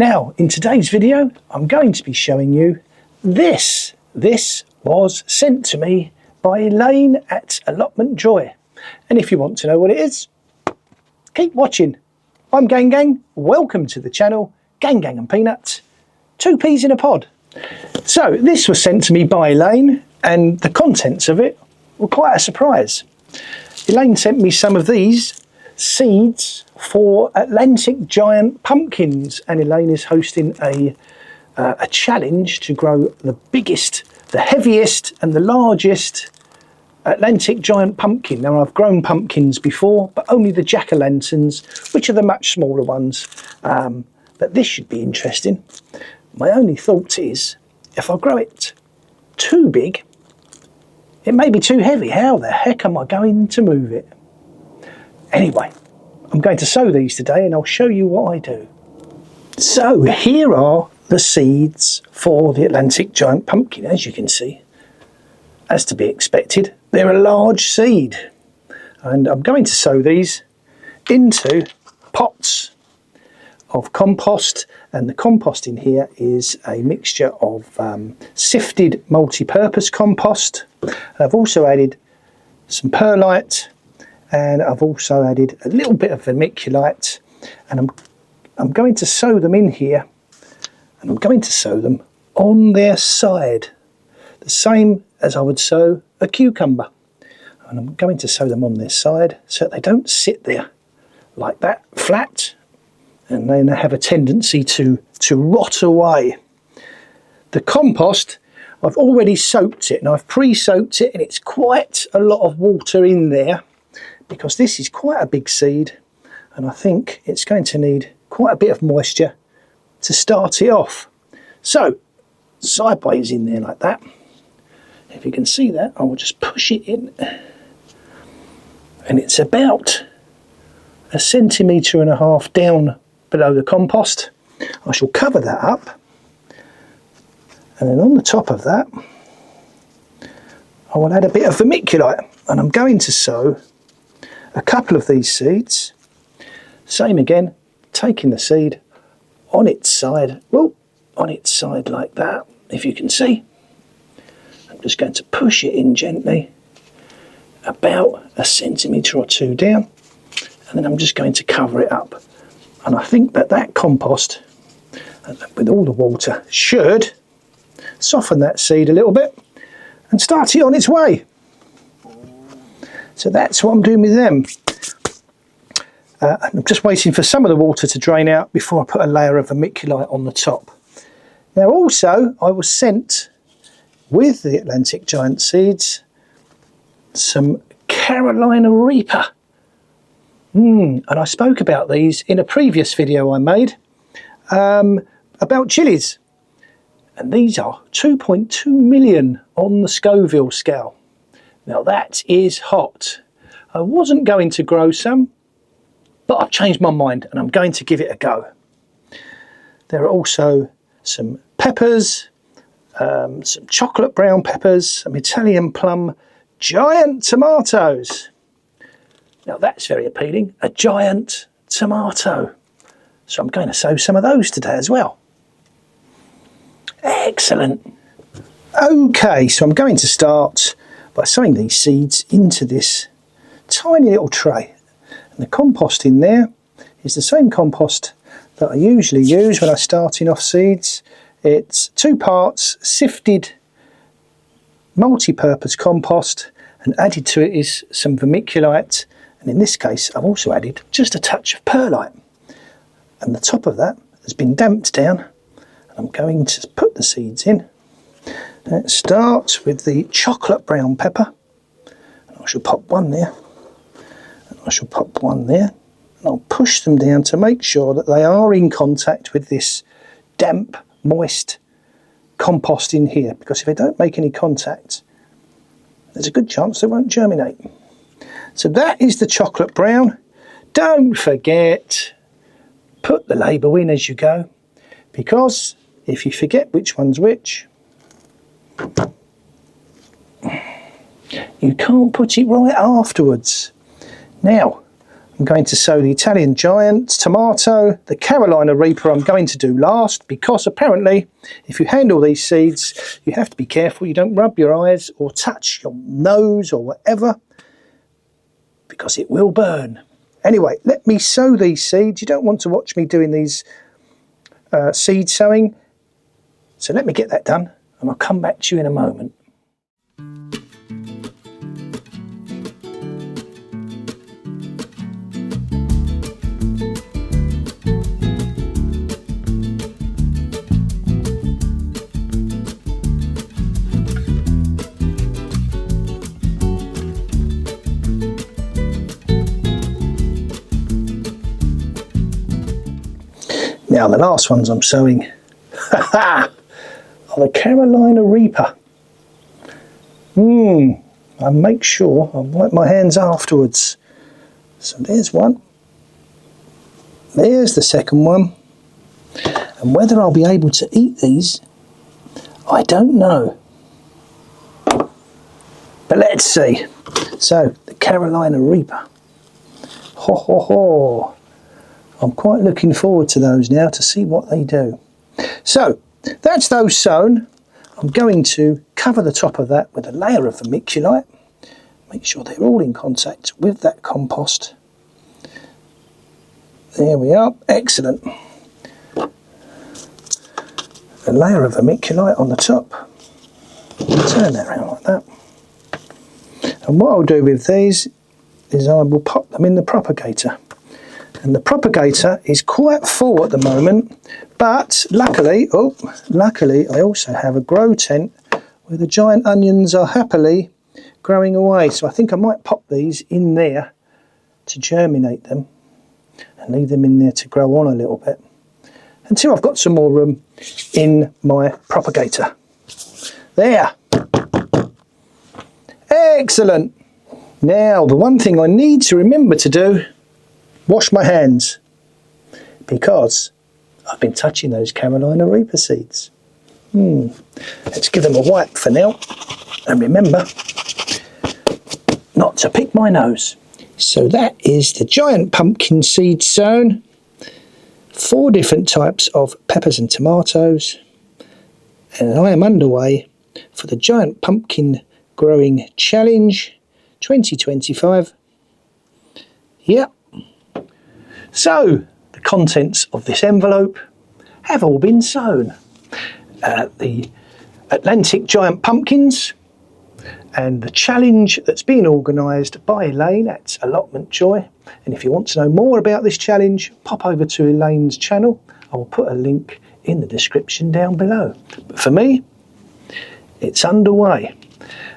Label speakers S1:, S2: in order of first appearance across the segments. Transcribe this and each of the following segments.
S1: Now, in today's video, I'm going to be showing you this. This was sent to me by Elaine at Allotment Joy. And if you want to know what it is, keep watching. I'm Gang Gang. Welcome to the channel, Gang Gang and Peanuts. 2 peas in a pod. So this was sent to me by Elaine, and the contents of it were quite a surprise. Elaine sent me some of these seeds for Atlantic giant pumpkins, and Elaine is hosting a challenge to grow the biggest, the heaviest and the largest Atlantic giant pumpkin. Now, I've grown pumpkins before, but only the jack-o'-lanterns, which are the much smaller ones, but this should be interesting. My only thought is, if I grow it too big, it may be too heavy. How the heck am I going to move it? Anyway, I'm going to sow these today and I'll show you what I do. So here are the seeds for the Atlantic giant pumpkin. As you can see, as to be expected, they're a large seed. And I'm going to sow these into pots of compost, and the compost in here is a mixture of sifted multi-purpose compost. I've also added some perlite, and I've also added a little bit of vermiculite, and I'm going to sow them in here, and I'm going to sow them on their side, the same as I would sow a cucumber. And I'm going to sow them on their side so they don't sit there like that, flat, and then they have a tendency to rot away. The compost, I've already soaked it, and I've pre-soaked it, and it's quite a lot of water in there because this is quite a big seed, and I think it's going to need quite a bit of moisture to start it off. So, sideways in there like that. If you can see that, I will just push it in, and it's about 1.5 centimetres down below the compost. I shall cover that up, and then on the top of that I will add a bit of vermiculite, and I'm going to sow a couple of these seeds. Same again, taking the seed on its side, well, on its side like that, if you can see. I'm just going to push it in gently, about 1 centimetre or 2 down, and then I'm just going to cover it up. And I think that compost, with all the water, should soften that seed a little bit and start it on its way. So that's what I'm doing with them. I'm just waiting for some of the water to drain out before I put a layer of vermiculite on the top. Now also, I was sent with the Atlantic giant seeds some Carolina Reaper. And I spoke about these in a previous video I made about chilies. And these are 2.2 million on the Scoville scale. Now that is hot. I wasn't going to grow some, but I've changed my mind and I'm going to give it a go. There are also some peppers, some chocolate brown peppers, some Italian plum, giant tomatoes. Now that's very appealing, a giant tomato. So I'm going to sow some of those today as well. Excellent. Okay, so I'm going to start by sowing these seeds into this tiny little tray. And the compost in there is the same compost that I usually use when I'm starting off seeds. It's 2 parts sifted multi-purpose compost, and added to it is some vermiculite. And in this case, I've also added just a touch of perlite. And the top of that has been damped down. And I'm going to put the seeds in. Let's start with the chocolate brown pepper. And I shall pop one there. And I shall pop one there. And I'll push them down to make sure that they are in contact with this damp, moist compost in here. Because if they don't make any contact, there's a good chance they won't germinate. So that is the chocolate brown. Don't forget, put the label in as you go, because if you forget which one's which, you can't put it right afterwards. Now, I'm I'm going to sow the Italian Giant tomato. The Carolina Reaper I'm going to do last, because apparently if you handle these seeds you have to be careful you don't rub your eyes or touch your nose or whatever, because it will burn. Anyway, let me sow these seeds. You don't want to watch me doing these seed sowing, so let me get that done and I'll come back to you in a moment. Now the last ones I'm sowing are the Carolina Reaper. I make sure I wipe my hands afterwards. So there's one. There's the second one. And whether I'll be able to eat these, I don't know. But let's see. So the Carolina Reaper. Ho ho ho. I'm quite looking forward to those now to see what they do. So that's those sown. I'm going to cover the top of that with a layer of vermiculite. Make sure they're all in contact with that compost. There we are, excellent. A layer of vermiculite on the top. Turn that around like that. And what I'll do with these is I will pop them in the propagator. And the propagator is quite full at the moment, but luckily I also have a grow tent where the giant onions are happily growing away. So I think I might pop these in there to germinate them and leave them in there to grow on a little bit until I've got some more room in my propagator. There. Excellent. Now the one thing I need to remember to do, wash my hands, because I've been touching those Carolina Reaper seeds. Let's give them a wipe for now, and remember not to pick my nose. So that is the giant pumpkin seed sown, 4 different types of peppers and tomatoes, and I am underway for the Giant Pumpkin Growing Challenge 2025. Yep. So, the contents of this envelope have all been sown. The Atlantic Giant Pumpkins and the challenge that's been organised by Elaine at Allotment Joy. And if you want to know more about this challenge, pop over to Elaine's channel. I will put a link in the description down below. But for me, it's underway.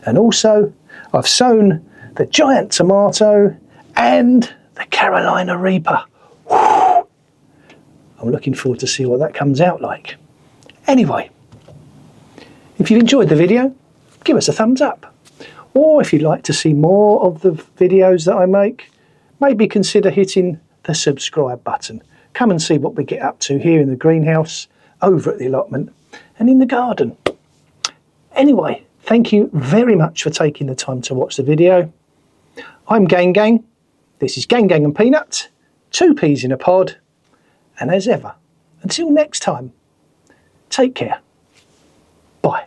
S1: And also, I've sown the giant tomato and the Carolina Reaper. I'm looking forward to see what that comes out like. Anyway, if you've enjoyed the video, give us a thumbs up. Or if you'd like to see more of the videos that I make, maybe consider hitting the subscribe button. Come and see what we get up to here in the greenhouse, over at the allotment, and in the garden. Anyway, thank you very much for taking the time to watch the video. I'm Gang Gang. This is Gang Gang and Peanut, 2 peas in a pod. And as ever, until next time, take care. Bye.